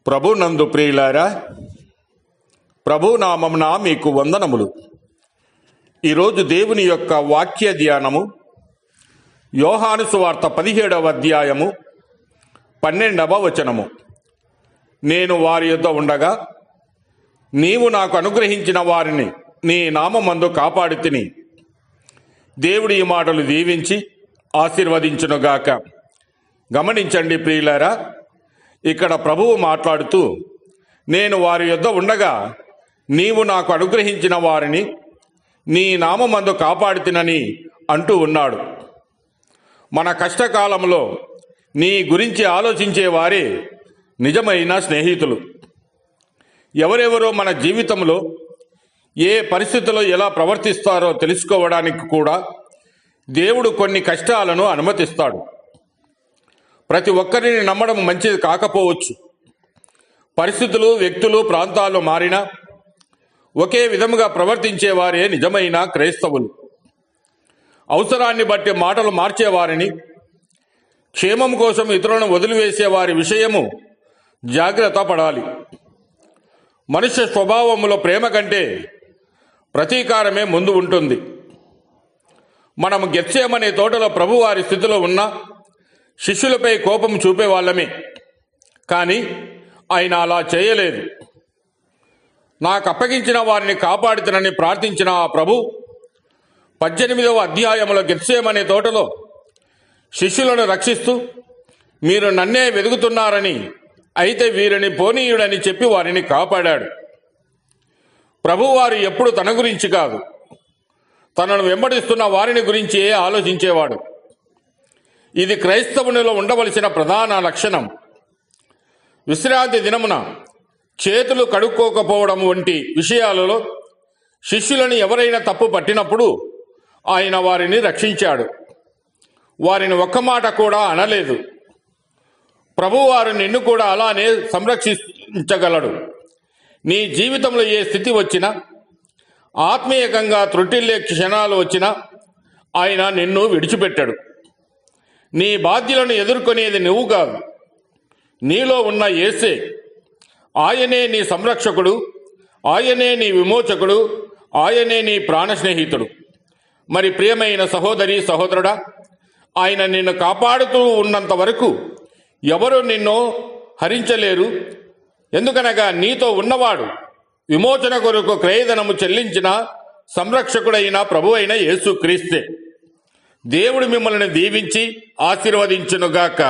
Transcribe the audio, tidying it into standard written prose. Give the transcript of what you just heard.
ప్రభునందు ప్రియులారా, ప్రభునామమున మీకు వందనములు. ఈరోజు దేవుని యొక్క వాక్య ధ్యానము యోహాను సువార్త 17వ అధ్యాయము 12వ వచనము. నేను వారి యొద్ద ఉండగా నీవు నాకు అనుగ్రహించిన వారిని నీ నామమందు కాపాడితిని. దేవుడి ఈ మాటలు దీవించి ఆశీర్వదించునుగాక. గమనించండి ప్రియులారా, ఇక్కడ ప్రభువు మాట్లాడుతూ నేను వారి యొద్ద ఉండగా నీవు నాకు అనుగ్రహించిన వారిని నీ నామమందు కాపాడుతినని అంటూ ఉన్నాడు. మన కష్టకాలంలో నీ గురించి ఆలోచించే వారే నిజమైన స్నేహితులు. ఎవరెవరో మన జీవితంలో ఏ పరిస్థితుల్లో ఎలా ప్రవర్తిస్తారో తెలుసుకోవడానికి కూడా దేవుడు కొన్ని కష్టాలను అనుమతిస్తాడు. ప్రతి ఒక్కరిని నమ్మడం మంచిది కాకపోవచ్చు. పరిస్థితులు, వ్యక్తులు, ప్రాంతాలు మారినా ఒకే విధముగా ప్రవర్తించేవారే నిజమైన క్రైస్తవులు. అవసరాన్ని బట్టి మాటలు మార్చేవారిని, క్షేమం కోసం ఇతరులను వదిలివేసే వారి విషయము జాగ్రత్త పడాలి. మనుష్య స్వభావములో ప్రేమ కంటే ప్రతీకారమే ముందు ఉంటుంది. మనము గెత్సేమనే తోటలో ప్రభువారి స్థితిలో ఉన్న శిష్యులపై కోపం చూపేవాళ్ళమే, కానీ ఆయన అలా చేయలేదు. నాకు అప్పగించిన వారిని కాపాడుతునని ప్రార్థించిన ఆ ప్రభు 18వ అధ్యాయంలో గెత్సేమనే తోటలో శిష్యులను రక్షిస్తూ మీరు నన్నే వెదుగుతున్నారని, అయితే వీరిని పోనీయుడని చెప్పి వారిని కాపాడాడు. ప్రభువారు ఎప్పుడు తన గురించి కాదు, తనను వెంబడిస్తున్న వారిని గురించే ఆలోచించేవాడు. ఇది క్రైస్తవునిలో ఉండవలసిన ప్రధాన లక్షణం. విశ్రాంతి దినమున చేతులు కడుక్కోకపోవడం వంటి విషయాలలో శిష్యులను ఎవరైనా తప్పు పట్టినప్పుడు ఆయన వారిని రక్షించాడు. వారిని ఒక్క మాట కూడా అనలేదు. ప్రభువారు నిన్ను కూడా అలానే సంరక్షించగలడు. నీ జీవితంలో ఏ స్థితి వచ్చినా, ఆత్మీయంగా త్రుటిల్లే క్షణాలు వచ్చినా ఆయన నిన్ను విడిచిపెట్టాడు. నీ బాధ్యతలను ఎదుర్కొనేది నువ్వు కాదు, నీలో ఉన్న యేసే. ఆయనే నీ సంరక్షకుడు, ఆయనే నీ విమోచకుడు, ఆయనే నీ ప్రాణ స్నేహితుడు. మరి ప్రియమైన సహోదరి, సహోదరుడా, ఆయన నిన్ను కాపాడుతూ ఉన్నంత వరకు ఎవరు నిన్ను హరించలేరు. ఎందుకనగా నీతో ఉన్నవాడు విమోచన కొరకు క్రయధనము చెల్లించిన సంరక్షకుడైన ప్రభువైన యేసుక్రీస్తే. దేవుడు మిమ్మల్ని దీవించి ఆశీర్వదించునుగాక.